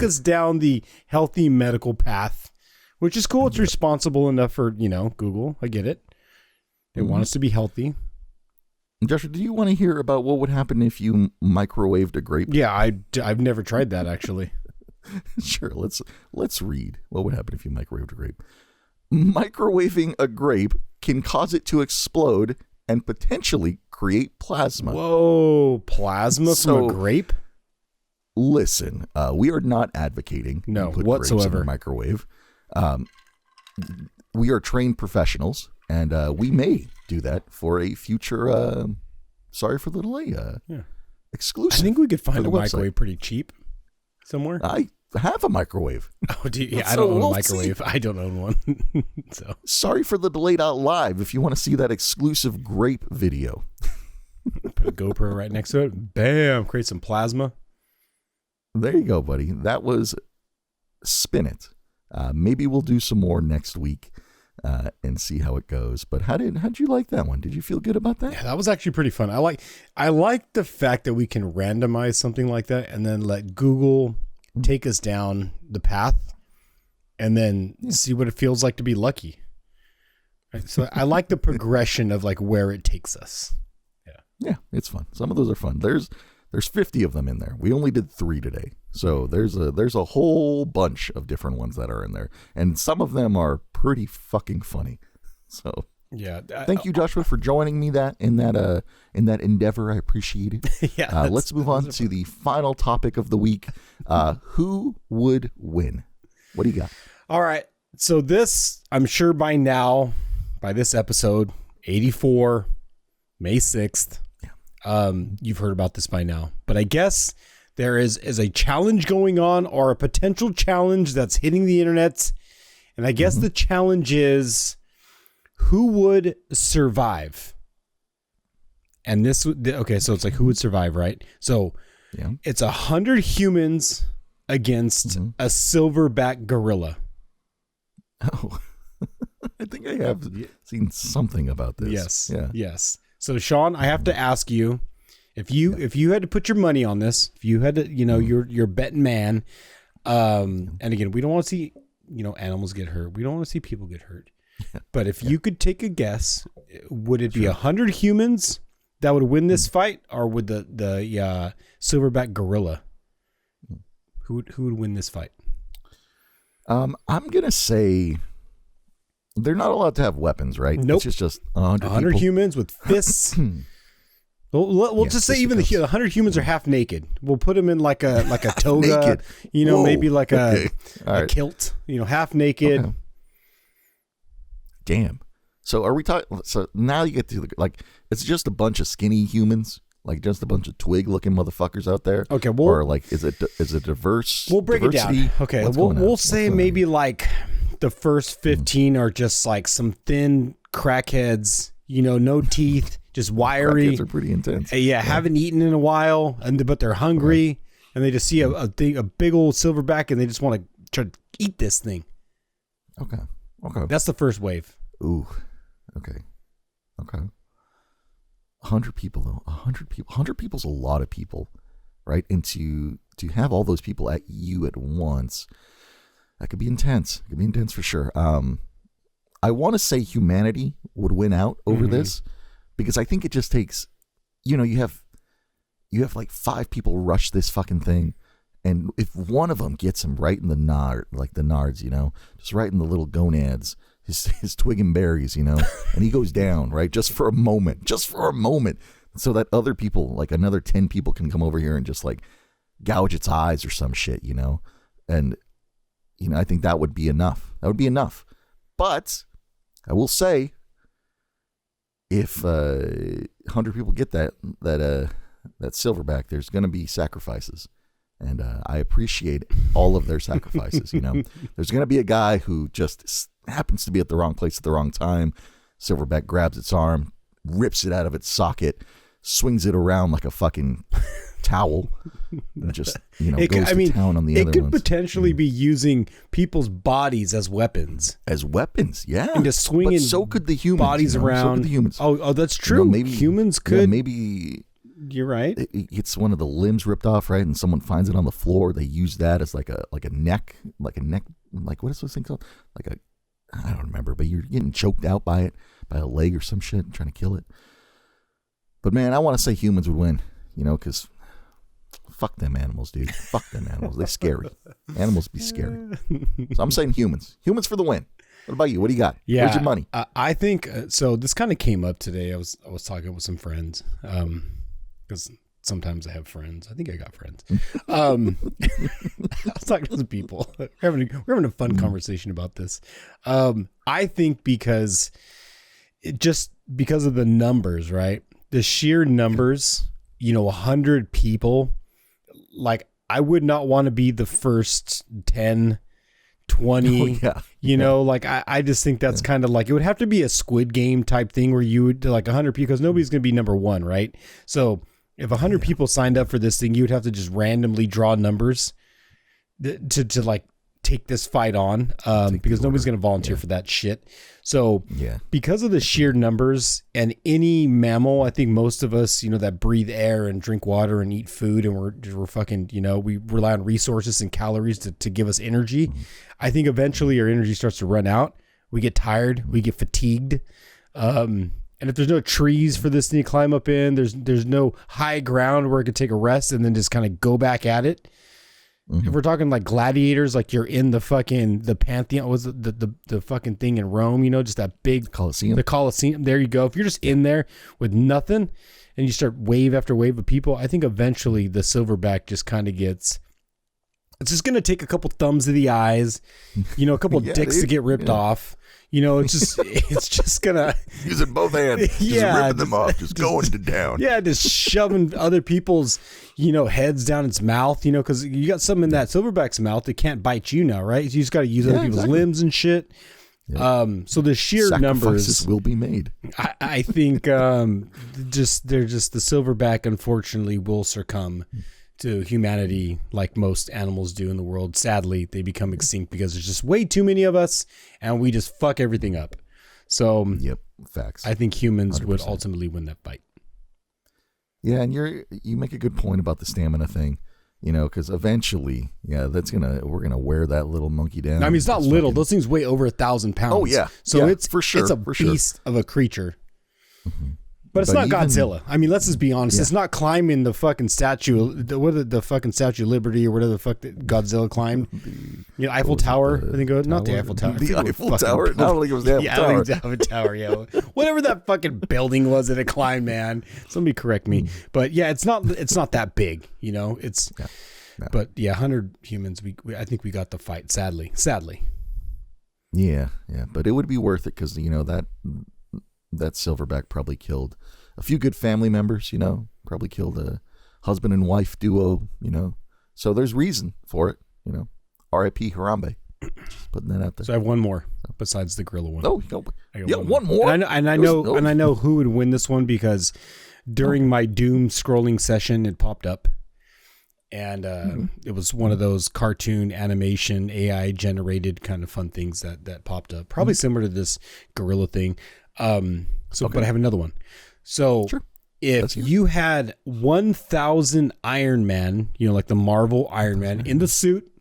us down the healthy medical path, which is cool. It's responsible enough for Google. I get it. They want us to be healthy. Joshua, do you want to hear about what would happen if you microwaved a grape? Yeah, I've never tried that actually. Sure. Let's read. What would happen if you microwaved a grape? Microwaving a grape can cause it to explode and potentially create plasma. Whoa, plasma from a grape? Listen, we are not advocating no you put whatsoever grapes in the microwave. We are trained professionals, and we may do that for a future. Sorry for the delay. Exclusive. I think we could find a website. microwave pretty cheap somewhere. I have a microwave. Oh, do you? Yeah, So I don't own we'll a microwave. see. I don't own one. So Sorry for the delayed out live. If you want to see that exclusive grape video, put a GoPro right next to it. Bam! Create some plasma. there you go, buddy. That was Spin It. Maybe we'll do some more next week and see how it goes. But how'd you like that one? Did you feel good about that? Yeah, that was actually pretty fun. I like the fact that we can randomize something like that and then let Google take us down the path and then see what it feels like to be lucky. Right? So I like the progression of like where it takes us. Yeah, it's fun. Some of those are fun. There's 50 of them in there. We only did 3 today. So there's a whole bunch of different ones that are in there. And some of them are pretty fucking funny. So yeah. Thank you, Joshua, for joining me in that endeavor. I appreciate it. Yeah. Let's move on to the final topic of the week. Who would win? What do you got? All right. So this, I'm sure by now, by this episode, 84, May 6th, you've heard about this by now. But I guess there is a challenge going on, or a potential challenge that's hitting the internet. And I guess the challenge is, who would survive? And this, okay, so it's like, who would survive, right? So it's 100 humans against a silverback gorilla. Oh, I think I have seen something about this. Yes. Yeah. Yes. So Sean, I have to ask you, if you had to put your money on this, if you had to, you're betting man. And again, we don't want to see, animals get hurt. We don't want to see people get hurt. But if you could take a guess, would it be 100 humans that would win this fight, or would the silverback gorilla? Who would win this fight? I'm gonna say they're not allowed to have weapons, right? Nope. It's just 100 humans with fists. We'll just say even the 100 humans are half naked. We'll put them in like a toga, maybe like a kilt, half naked. Okay. Damn. So are we talking? So now you get to it's just a bunch of skinny humans, like just a bunch of twig-looking motherfuckers out there. Okay, or like is it diverse? We'll break diversity? It down. Okay, we'll say maybe like the first 15 are just like some thin crackheads, no teeth, just wiry. Crackheads are pretty intense. Yeah, haven't eaten in a while, but they're hungry, and they just see a big old silverback, and they just want to try to eat this thing. Okay. That's the first wave. Ooh. Okay. 100 people though. 100 people. 100 people's a lot of people, right? And to have all those people at you at once, that could be intense. It could be intense for sure. I want to say humanity would win out over this, because I think it just takes, you have like 5 people rush this fucking thing, and if one of them gets him right in the nard, like the nards, just right in the little gonads, his twig and berries, and he goes down, right, just for a moment, so that other people, like another 10 people, can come over here and just like gouge its eyes or some shit, and I think that would be enough. But I will say, if 100 people get that silverback, there's going to be sacrifices. And I appreciate all of their sacrifices. There's going to be a guy who just happens to be at the wrong place at the wrong time. Silverback grabs its arm, rips it out of its socket, swings it around like a fucking towel, and just goes to town on the other ones. It could potentially be using people's bodies as weapons. Yeah. And just swinging. But so could the humans. Bodies around. So could the humans. Oh, that's true. Maybe humans could. Yeah, maybe. You're right. It gets one of the limbs ripped off, right? And someone finds it on the floor. They use that as like a neck, like what is this thing called? I don't remember, but you're getting choked out by a leg or some shit, trying to kill it. But man, I want to say humans would win, because fuck them animals, dude. Fuck them animals. They're scary. Animals be scary. So I'm saying humans. Humans for the win. What about you? What do you got? Yeah, where's your money? I think so. This kind of came up today. I was talking with some friends, because sometimes I have friends. I think I got friends. I was talking to some people. We're having a fun conversation about this. I think because of the numbers, right? The sheer numbers, 100 people. Like, I would not want to be the first 10, 20, I just think that's kind of like, it would have to be a Squid Game type thing where you would, like 100 people, because nobody's going to be number one, right? So if 100 people signed up for this thing, you would have to just randomly draw numbers to like take this fight on, because nobody's going to volunteer for that shit. So because of the sheer numbers, and any mammal, I think most of us, that breathe air and drink water and eat food, and we're fucking, we rely on resources and calories to give us energy. I think eventually our energy starts to run out. We get tired, we get fatigued. And if there's no trees for this thing to climb up in, there's no high ground where it could take a rest and then just kind of go back at it. Mm-hmm. If we're talking like gladiators, like you're in the Pantheon, was the fucking thing in Rome, just that big Colosseum. The Colosseum. There you go. If you're just in there with nothing and you start wave after wave of people, I think eventually the silverback just kind of gets. It's just gonna take a couple thumbs of the eyes, a couple dicks to get ripped off. It's just gonna using both hands, just ripping them off, just going to down. Yeah, just shoving other people's, heads down its mouth, because you got something in that silverback's mouth that can't bite you now, right? So you just got to use other people's limbs and shit. Yeah. So the sheer numbers will be made. I think the silverback unfortunately will succumb to humanity like most animals do in the world. Sadly, they become extinct because there's just way too many of us and we just fuck everything up. So yep, facts. I think humans 100%. Would ultimately win that fight. Yeah, and you make a good point about the stamina thing, because eventually, we're gonna wear that little monkey down. I mean, it's not little; those things weigh over 1,000 pounds. Oh yeah, so yeah, it's for sure. It's a beast of a creature. Mm-hmm. But it's not Godzilla. I mean, let's just be honest. Yeah. It's not climbing the fucking statue, the fucking Statue of Liberty or whatever the fuck that Godzilla climbed. Eiffel Tower. I think it was not the Eiffel Tower. The Eiffel Tower. I don't think it was the Eiffel Tower. I think the Eiffel Tower. Yeah, whatever that fucking building was that it climbed, man. Somebody correct me. But yeah, it's not that big. It's. Yeah. No. But yeah, 100 humans. I think we got the fight. Sadly. Yeah. But it would be worth it because that silverback probably killed a few good family members, probably killed a husband and wife duo, so there's reason for it, R.I.P. Harambe. Just putting that out there. So I have one more besides the gorilla one. Oh, one more. And I know who would win this one because during my Doom scrolling session, it popped up. And it was one of those cartoon animation AI generated kind of fun things that popped up, probably similar to this gorilla thing. But I have another one. So sure. If you had 1,000 Iron Man, like the Marvel Iron Man in the suit,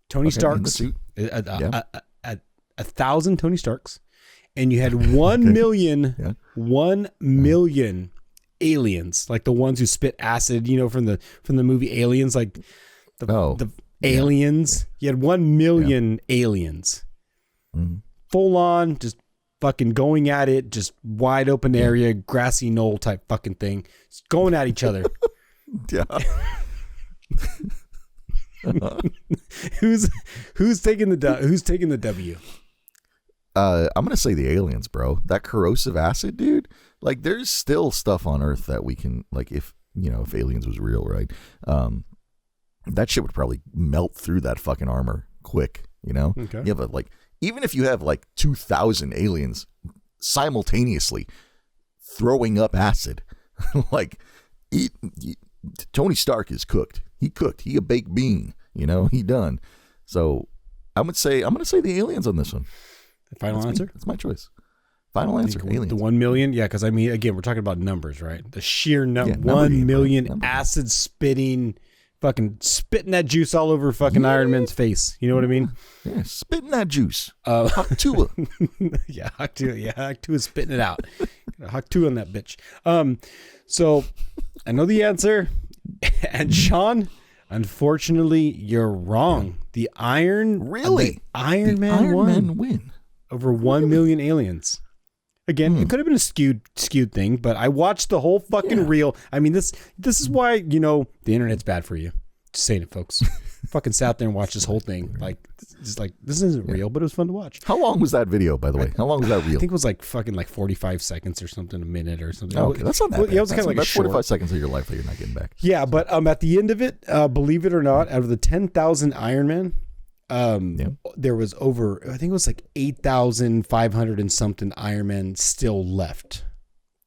Tony Stark's, 1,000 Tony Starks, and you had 1 million, 1 million aliens, like the ones who spit acid, from the movie Aliens, like the aliens. You had 1 million aliens, full on, just fucking going at it, just wide open area, grassy knoll type fucking thing, just going at each other. Yeah. Who's taking the W? I'm gonna say the aliens, bro. That corrosive acid, dude. Like, there's still stuff on Earth that we can, like, if aliens was real, right? That shit would probably melt through that fucking armor quick. Okay. You have even if you have 2,000 aliens simultaneously throwing up acid, Tony Stark is cooked. He cooked. He a baked bean. He done. So I'm gonna say the aliens on this one. Final answer? That's my choice. Final answer. Aliens. The 1 million? Yeah, because again, we're talking about numbers, right? The sheer 1 million acid spitting, fucking spitting that juice all over fucking Iron Man's face. You know what I mean? Yeah, spitting that juice. Haktua. Yeah, Haktua. Yeah, Haktua spitting it out. Haktua on that bitch. So I know the answer. And Sean, unfortunately, you're wrong. The Iron Man win over 1 million aliens. Again, it could have been a skewed thing, but I watched the whole fucking reel. I mean, this is why, the internet's bad for you. Just saying it, folks. Fucking sat there and watched this whole thing. This isn't real, but it was fun to watch. How long was that video, by the way? How long was that reel? I think it was fucking 45 seconds or something, a minute or something. Okay, that's not that bad. Yeah, it was kind of that's 45 seconds of your life that you're not getting back. Yeah, but at the end of it, believe it or not, out of the 10,000 Iron Man, there was over, I think it was 8,500 and something Iron Men still left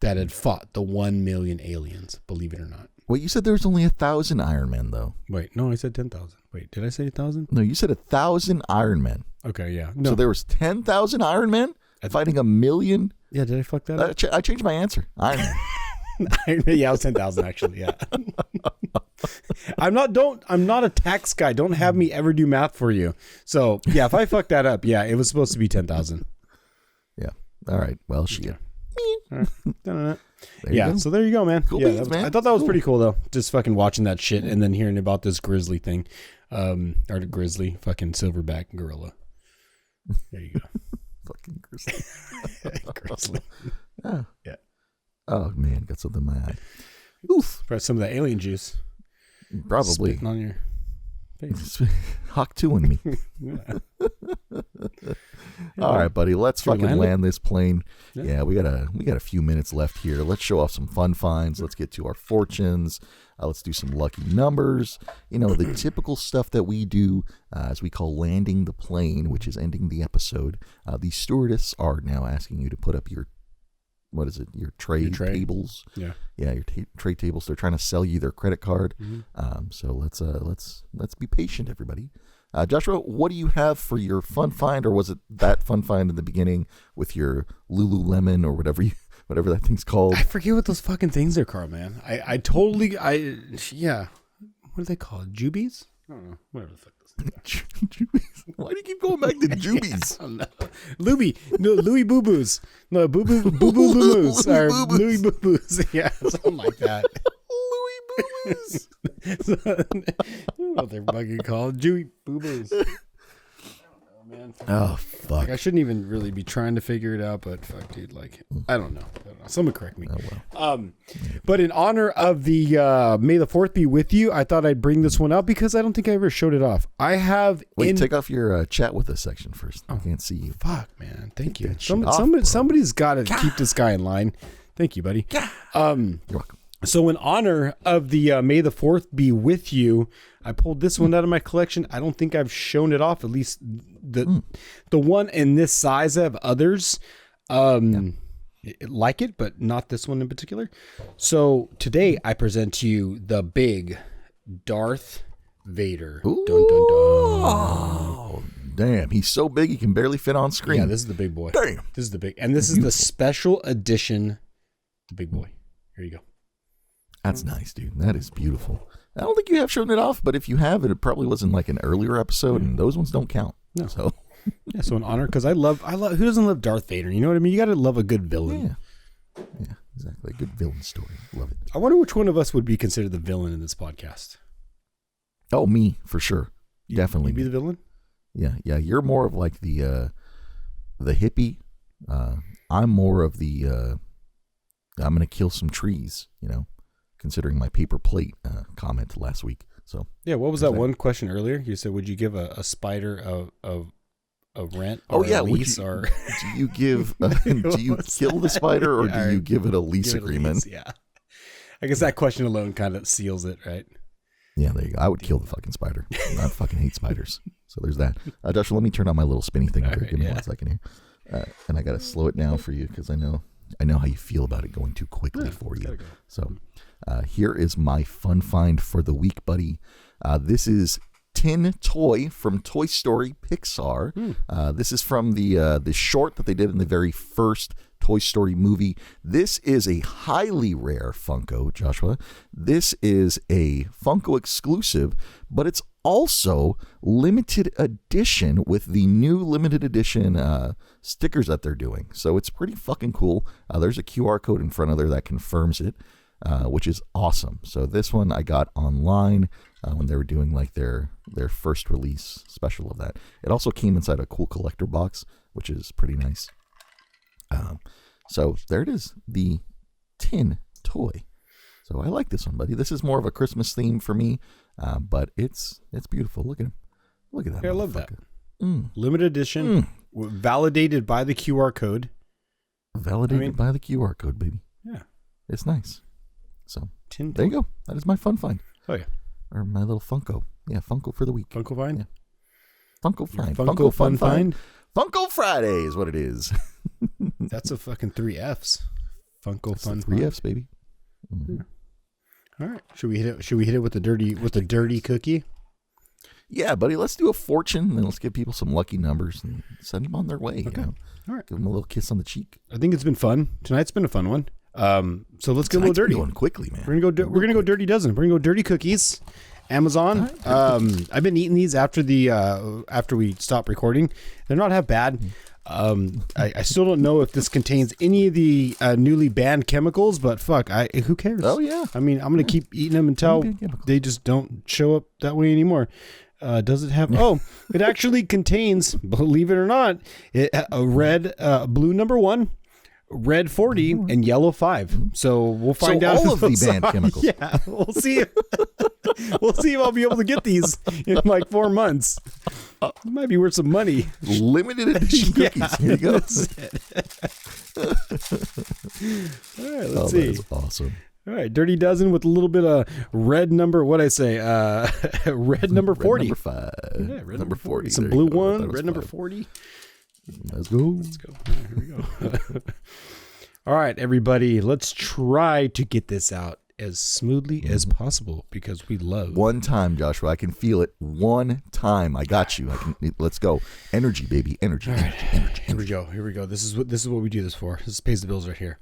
that had fought the 1 million aliens, believe it or not. Wait, you said there was only 1,000 Iron Men, though. Wait, no, I said 10,000. Wait, did I say 1,000? No, you said 1,000 Iron Men. Okay, yeah. No. So there was 10,000 Iron Men fighting 1 million? Yeah, did I fuck that up? I changed my answer. Iron Man. Yeah, it was 10,000 actually, yeah. I'm not a tax guy. Don't have me ever do math for you. So, yeah, if I fuck that up, yeah, it was supposed to be 10,000. Yeah. All right. Well, shit. All right. There you Yeah, go. so there you go, man. Cool Yeah, beans, man. I thought that was Cool. pretty cool, though. Just fucking watching that shit and then hearing about this grizzly thing. Or the grizzly fucking silverback gorilla. There you go. Fucking grizzly. Grizzly. Oh. Yeah. Oh man, got something in my eye. Oof. Probably some of that alien juice. Probably. Spitting on your face. Hawk 2 me. Yeah. All right, buddy. Let's Should we fucking land it? land this plane. Yeah. Yeah, we got a few minutes left here. Let's show off some fun finds. Let's get to our fortunes. Let's do some lucky numbers. You know, the typical stuff that we do, as we call landing the plane, which is ending the episode. The stewardess are now asking you to put up your, what is it? Your tray tables. Yeah. Yeah, your tray tables. They're trying to sell you their credit card. So let's be patient, everybody. Joshua, what do you have for your fun find, or was it that fun find in the beginning with your Lululemon or whatever that thing's called? I forget what those fucking things are called, man. I totally, yeah. What are they called? Jubies? I don't know. Whatever the fuck those things are. Jubies? Why do you keep going back to Jubies? I don't know. Louis Boo Boos. No, Boo Boo Lumus. Or Louis Boo Boos. Yeah, something like that. Louis Boo-boos. I don't know what they're fucking called. Jewy Boo Boos. I don't know, man. Oh, fuck. Like, I shouldn't even really be trying to figure it out, but fuck, dude. Like, I don't know. Someone correct me. Oh, well. But in honor of the May the 4th be with you, I thought I'd bring this one up because I don't think I ever showed it off. I have. Wait, take off your chat with us section first. I can't see you. Fuck, man. Thank you. that shit off, bro. Somebody's got to keep this guy in line. Thank you, buddy. You're welcome. So in honor of the May the 4th be with you, I pulled this one out of my collection. I don't think I've shown it off, at least the one in this size. I have others like it, but not this one in particular. So today I present to you the big Darth Vader. Ooh. Dun, dun, dun. Oh, damn. He's so big he can barely fit on screen. Yeah, this is the big boy. Damn. This is the big, and this is the special edition, the big boy. Here you go. That's nice, dude. That is beautiful. I don't think you have shown it off, but if you have, it probably wasn't like an earlier episode, and those ones don't count. No. So, Yeah, so in honor, because I love, who doesn't love Darth Vader? You know what I mean? You got to love a good villain. yeah, exactly. A good villain story. Love it. I wonder which one of us would be considered the villain in this podcast. Oh, me for sure. Definitely. You'd be me. the villain? Yeah. You're more of like the hippie. I'm more of the I'm gonna kill some trees. You know, considering my paper plate comment last week. So Yeah, what was that one question earlier? You said, would you give a spider a rent or a lease? Or do you give? Do you kill the spider or do you give it a lease agreement? Yeah, I guess that question alone kind of seals it, right? Yeah, there you go. I would kill the fucking spider. I fucking hate spiders. So there's that. Joshua, let me turn on my little spinny thing. All right, Give me 1 second here, and I gotta slow it down for you because I know how you feel about it going too quickly for you. Go. So here is my fun find for the week, buddy. This is Tin Toy from Toy Story Pixar. This is from the short that they did in the very first Toy Story movie. This is a highly rare Funko, Joshua. This is a Funko exclusive, but it's also limited edition with the new limited edition stickers that they're doing. So it's pretty fucking cool. There's a QR code in front of there that confirms it, which is awesome. So this one I got online when they were doing like their first release special of that. It also came inside a cool collector box, which is pretty nice. So there it is, the Tin Toy. So I like this one, buddy. This is more of a Christmas theme for me, but it's beautiful. Look at him. Look at that. Yeah, I love that. Mm. Limited edition, validated by the QR code. Validated by the QR code, baby. Yeah. It's nice. So Tin there you go. That is my fun find. Oh, yeah. Or my little Funko. Yeah, Funko for the week. Funko find? Yeah. Funko find. Funko fun find? Funko Friday is what it is. That's a fucking 3 Fs. Funko That's fun the 3 find. Fs, baby. Mm. All right. Should we hit it with the dirty cookie? Yeah, buddy. Let's do a fortune, and then let's give people some lucky numbers and send them on their way. Okay. You know? All right. Give them a little kiss on the cheek. I think it's been fun. Tonight's been a fun one. So let's get a little dirty. Going quickly, man. We're gonna go dirty dozen. We're gonna go dirty cookies, Amazon. I've been eating these after we stopped recording. They're not half bad. I still don't know if this contains any of the newly banned chemicals, but fuck, who cares? Oh yeah. I mean, I'm gonna keep eating them until they just don't show up that way anymore. Does it have? Oh, it actually contains, believe it or not, a red, blue number 1, red 40, and yellow 5. So we'll find out all of the banned chemicals. Yeah, we'll see. We'll see if I'll be able to get these in like 4 months. It might be worth some money. Limited edition cookies. Here you go. All right, let's see. That is awesome. All right, Dirty Dozen with a little bit of red number. What'd I say? Red number 40. Red number 5. Yeah, red number 40. Some There blue you go. one. That was Red number 5. 40. Let's go. Let's go. Here we go. All right, everybody. Let's try to get this out as smoothly as possible because we love. One time, Joshua. I can feel it. One time. I got you. Let's go. Energy, baby. Energy. All right. Energy. Here we go. Here we go. This is what we do this for. This pays the bills right here.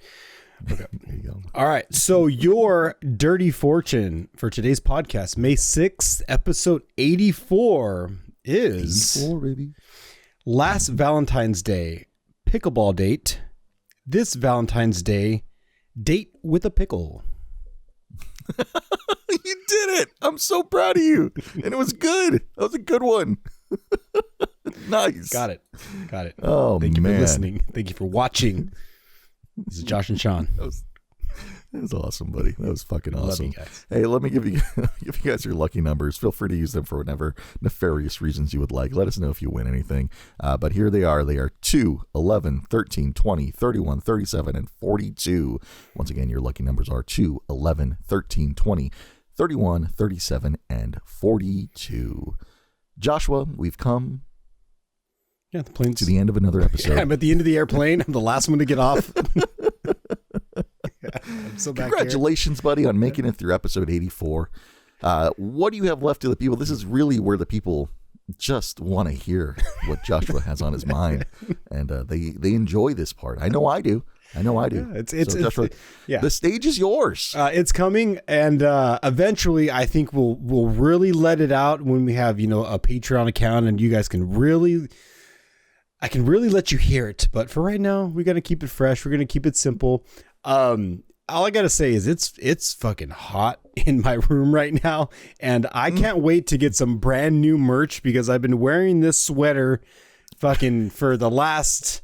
Okay. There you go. All right. So your dirty fortune for today's podcast, May 6th, episode 84 is 84, baby. last Valentine's Day, pickleball date. This Valentine's Day, date with a pickle. You did it. I'm so proud of you. And it was good. That was a good one. Nice. Got it. Oh, Thank you man. for listening. Thank you for watching. This is Josh and Sean. That was awesome, buddy. That was fucking awesome. Love you guys. Hey, let me give you guys your lucky numbers. Feel free to use them for whatever nefarious reasons you would like. Let us know if you win anything. But here they are. They are 2, 11, 13, 20, 31, 37, and 42. Once again, your lucky numbers are 2, 11, 13, 20, 31, 37, and 42. Joshua, we've come Yeah, the plane's to the end of another episode. Yeah, I'm at the end of the airplane. I'm the last one to get off. I'm so back here. Congratulations, buddy, on making it through episode 84. What do you have left to the people? This is really where the people just want to hear what Joshua has on his mind, and they enjoy this part. I know I do. Yeah, it's Joshua, the stage is yours. It's coming, and eventually, I think we'll really let it out when we have a Patreon account, and you guys can really. I can really let you hear it, but for right now, we're gonna keep it fresh. We're gonna keep it simple. All I gotta say is it's fucking hot in my room right now, and I can't wait to get some brand new merch because I've been wearing this sweater fucking for the last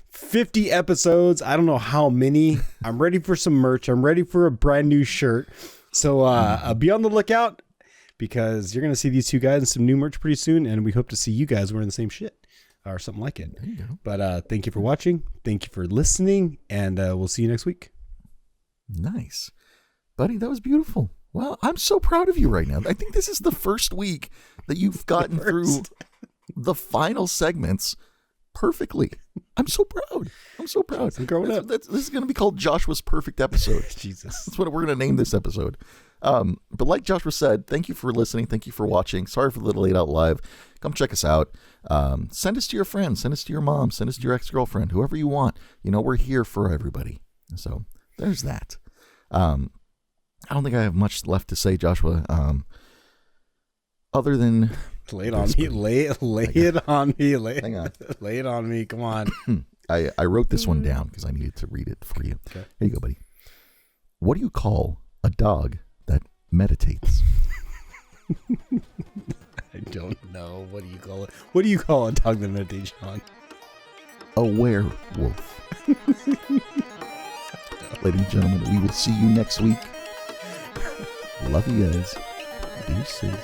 50 episodes. I don't know how many. I'm ready for some merch. I'm ready for a brand new shirt. So be on the lookout because you're gonna see these two guys in some new merch pretty soon, and we hope to see you guys wearing the same shit. Or something like it. There you go. But thank you for watching. Thank you for listening. And we'll see you next week. Nice. Buddy, that was beautiful. Wow, I'm so proud of you right now. I think this is the first week that you've gotten through the final segments perfectly. I'm so proud. I'm growing up. This is going to be called Joshua's Perfect Episode. Jesus. That's what we're going to name this episode. But like Joshua said, thank you for listening. Thank you for watching. Sorry for the little late out live. Come check us out. Send us to your friends. Send us to your mom. Send us to your ex-girlfriend. Whoever you want. We're here for everybody. So there's that. I don't think I have much left to say, Joshua. Other than lay it on me. Lay it on me. Hang on. Lay it on me. Come on. I wrote this one down because I needed to read it for you. Okay. Here you go, buddy. What do you call a dog that meditates? I don't know. What do you call it? What do you call a dog that meditates, Sean? A werewolf. Ladies and gentlemen, we will see you next week. Love you guys. Deuces.